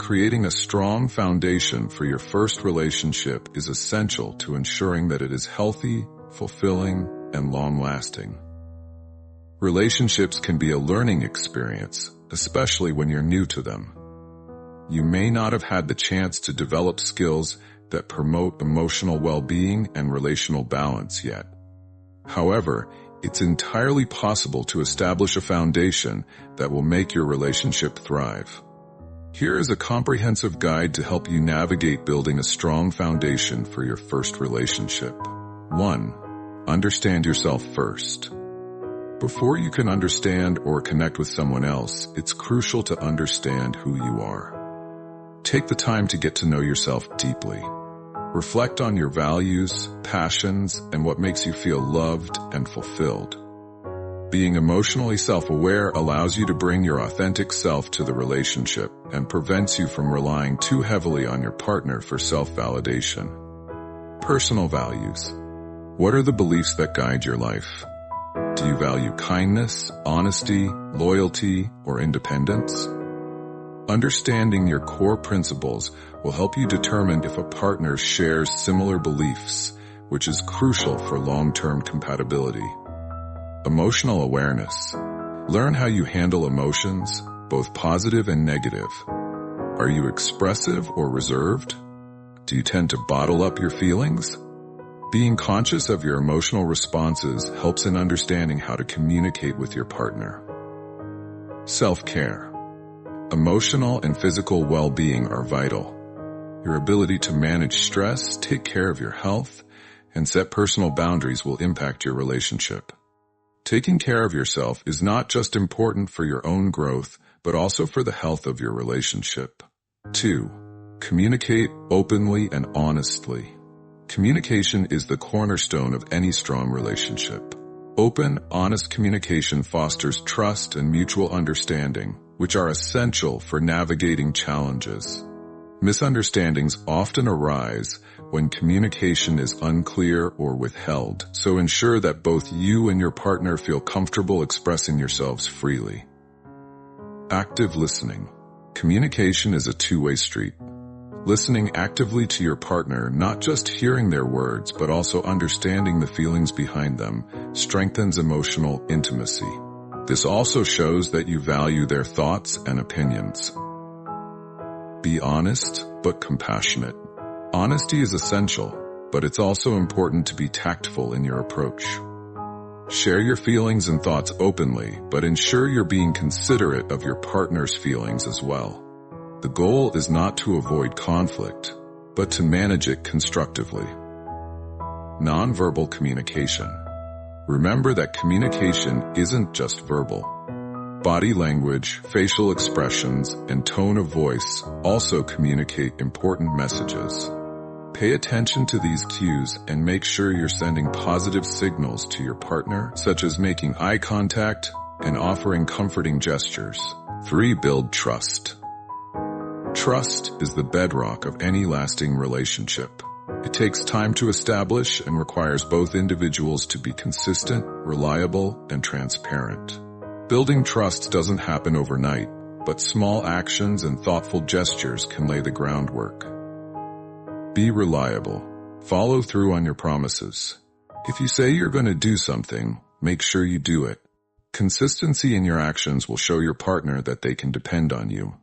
Creating a strong foundation for your first relationship is essential to ensuring that it is healthy, fulfilling, and long-lasting. Relationships can be a learning experience, especially when you're new to them. You may not have had the chance to develop skills that promote emotional well-being and relational balance yet. However, it's entirely possible to establish a foundation that will make your relationship thrive. Here is a comprehensive guide to help you navigate building a strong foundation for your first relationship. 1. Understand yourself first. Before you can understand or connect with someone else, it's crucial to understand who you are. Take the time to get to know yourself deeply. Reflect on your values, passions, and what makes you feel loved and fulfilled. Being emotionally self-aware allows you to bring your authentic self to the relationship and prevents you from relying too heavily on your partner for self-validation. Personal values. What are the beliefs that guide your life? Do you value kindness, honesty, loyalty, or independence? Understanding your core principles will help you determine if a partner shares similar beliefs, which is crucial for long-term compatibility. Emotional awareness. Learn how you handle emotions, both positive and negative. Are you expressive or reserved? Do you tend to bottle up your feelings? Being conscious of your emotional responses helps in understanding how to communicate with your partner. Self-care. Emotional and physical well-being are vital. Your ability to manage stress, take care of your health, and set personal boundaries will impact your relationship. Taking care of yourself is not just important for your own growth, but also for the health of your relationship. 2. Communicate openly and honestly. Communication is the cornerstone of any strong relationship. Open, honest communication fosters trust and mutual understanding, which are essential for navigating challenges. Misunderstandings often arise when communication is unclear or withheld, so ensure that both you and your partner feel comfortable expressing yourselves freely. Active listening. Communication is a two-way street. Listening actively to your partner, not just hearing their words, but also understanding the feelings behind them, strengthens emotional intimacy. This also shows that you value their thoughts and opinions. Be honest, but compassionate. Honesty is essential, but it's also important to be tactful in your approach. Share your feelings and thoughts openly, but ensure you're being considerate of your partner's feelings as well. The goal is not to avoid conflict, but to manage it constructively. Nonverbal communication. Remember that communication isn't just verbal. Body language, facial expressions, and tone of voice also communicate important messages. Pay attention to these cues and make sure you're sending positive signals to your partner, such as making eye contact and offering comforting gestures. 3. Build trust. Trust is the bedrock of any lasting relationship. It takes time to establish and requires both individuals to be consistent, reliable, and transparent. Building trust doesn't happen overnight, but small actions and thoughtful gestures can lay the groundwork. Be reliable. Follow through on your promises. If you say you're going to do something, make sure you do it. Consistency in your actions will show your partner that they can depend on you.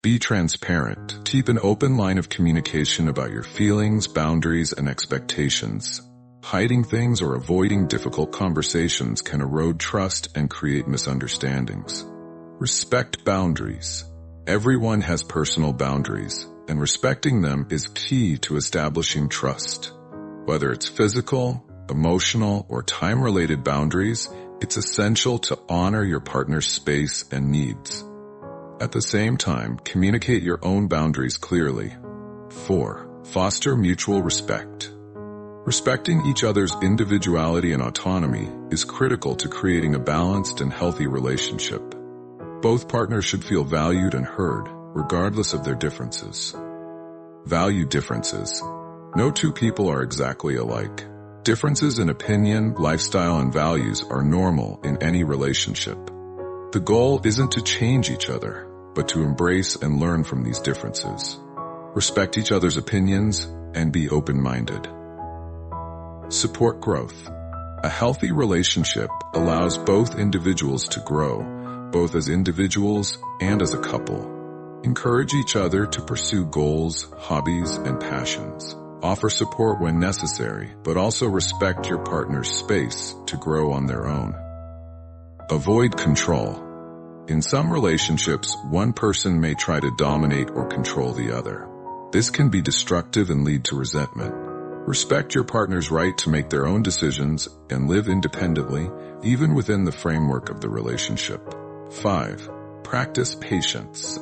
Be transparent. Keep an open line of communication about your feelings, boundaries, and expectations. Hiding things or avoiding difficult conversations can erode trust and create misunderstandings. Respect boundaries. Everyone has personal boundaries, and respecting them is key to establishing trust. Whether it's physical, emotional, or time-related boundaries, it's essential to honor your partner's space and needs. At the same time, communicate your own boundaries clearly. 4. Foster mutual respect. Respecting each other's individuality and autonomy is critical to creating a balanced and healthy relationship. Both partners should feel valued and heard, regardless of their differences. Value differences. No two people are exactly alike. Differences in opinion, lifestyle, and values are normal in any relationship. The goal isn't to change each other, but to embrace and learn from these differences. Respect each other's opinions and be open-minded. Support growth. A healthy relationship allows both individuals to grow, both as individuals and as a couple. Encourage each other to pursue goals, hobbies, and passions. Offer support when necessary, but also respect your partner's space to grow on their own. Avoid control. In some relationships, one person may try to dominate or control the other. This can be destructive and lead to resentment. Respect your partner's right to make their own decisions and live independently, even within the framework of the relationship. 5. Practice patience.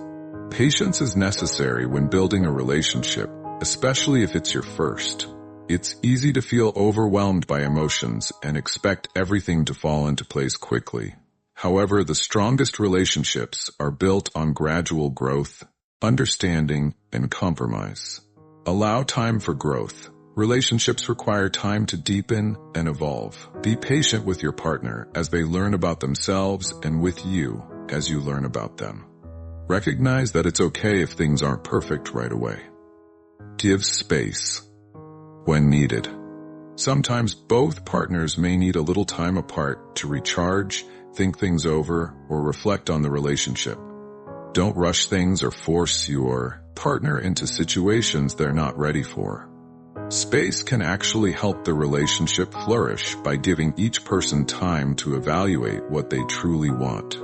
Patience is necessary when building a relationship, especially if it's your first. It's easy to feel overwhelmed by emotions and expect everything to fall into place quickly. However, the strongest relationships are built on gradual growth, understanding, and compromise. Allow time for growth. Relationships require time to deepen and evolve. Be patient with your partner as they learn about themselves and with you as you learn about them. Recognize that it's okay if things aren't perfect right away. Give space when needed. Sometimes both partners may need a little time apart to recharge, think things over, or reflect on the relationship. Don't rush things or force your partner into situations they're not ready for. Space can actually help the relationship flourish by giving each person time to evaluate what they truly want.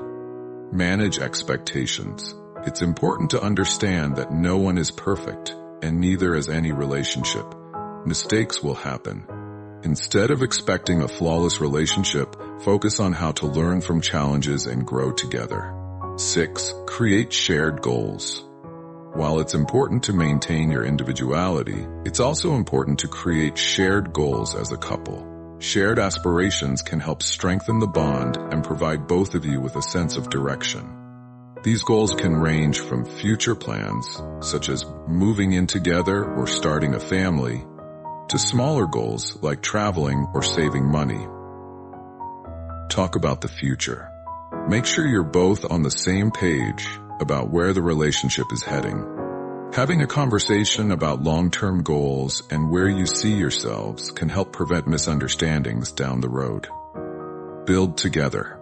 Manage expectations. It's important to understand that no one is perfect, and neither is any relationship. Mistakes will happen. Instead of expecting a flawless relationship, focus on how to learn from challenges and grow together. 6. Create shared goals. While it's important to maintain your individuality, it's also important to create shared goals as a couple. Shared aspirations can help strengthen the bond and provide both of you with a sense of direction. These goals can range from future plans, such as moving in together or starting a family, to smaller goals like traveling or saving money. Talk about the future. Make sure you're both on the same page about where the relationship is heading. Having a conversation about long-term goals and where you see yourselves can help prevent misunderstandings down the road. Build together.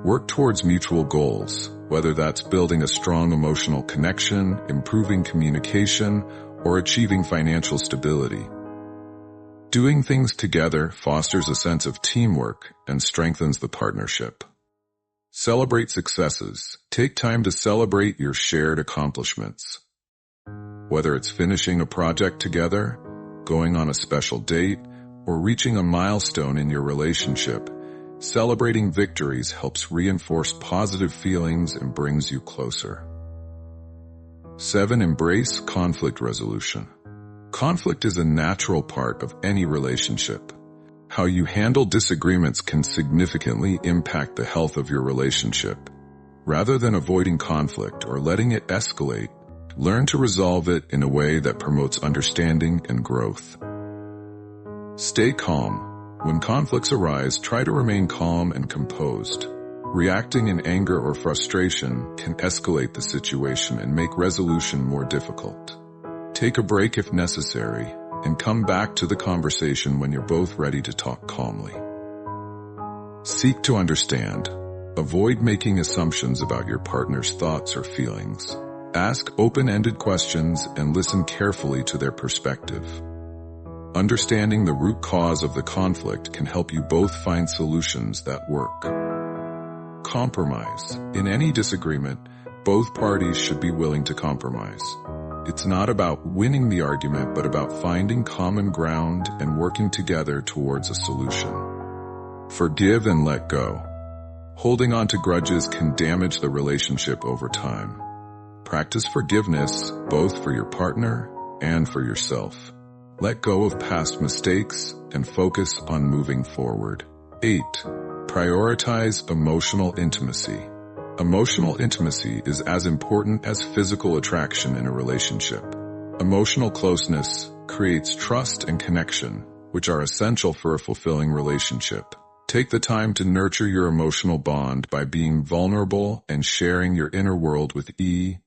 Work towards mutual goals, whether that's building a strong emotional connection, improving communication, or achieving financial stability. Doing things together fosters a sense of teamwork and strengthens the partnership. Celebrate successes. Take time to celebrate your shared accomplishments. Whether it's finishing a project together, going on a special date, or reaching a milestone in your relationship, celebrating victories helps reinforce positive feelings and brings you closer. 7. Embrace conflict resolution. Conflict is a natural part of any relationship. How you handle disagreements can significantly impact the health of your relationship. Rather than avoiding conflict or letting it escalate, learn to resolve it in a way that promotes understanding and growth. Stay calm. When conflicts arise, try to remain calm and composed. Reacting in anger or frustration can escalate the situation and make resolution more difficult. Take a break if necessary, and come back to the conversation when you're both ready to talk calmly. Seek to understand. Avoid making assumptions about your partner's thoughts or feelings. Ask open-ended questions and listen carefully to their perspective. Understanding the root cause of the conflict can help you both find solutions that work. Compromise. In any disagreement, both parties should be willing to compromise. It's not about winning the argument, but about finding common ground and working together towards a solution. Forgive and let go. Holding on to grudges can damage the relationship over time. Practice forgiveness, both for your partner and for yourself. Let go of past mistakes and focus on moving forward. 8. Prioritize emotional intimacy. Emotional intimacy is as important as physical attraction in a relationship. Emotional closeness creates trust and connection, which are essential for a fulfilling relationship. Take the time to nurture your emotional bond by being vulnerable and sharing your inner world with E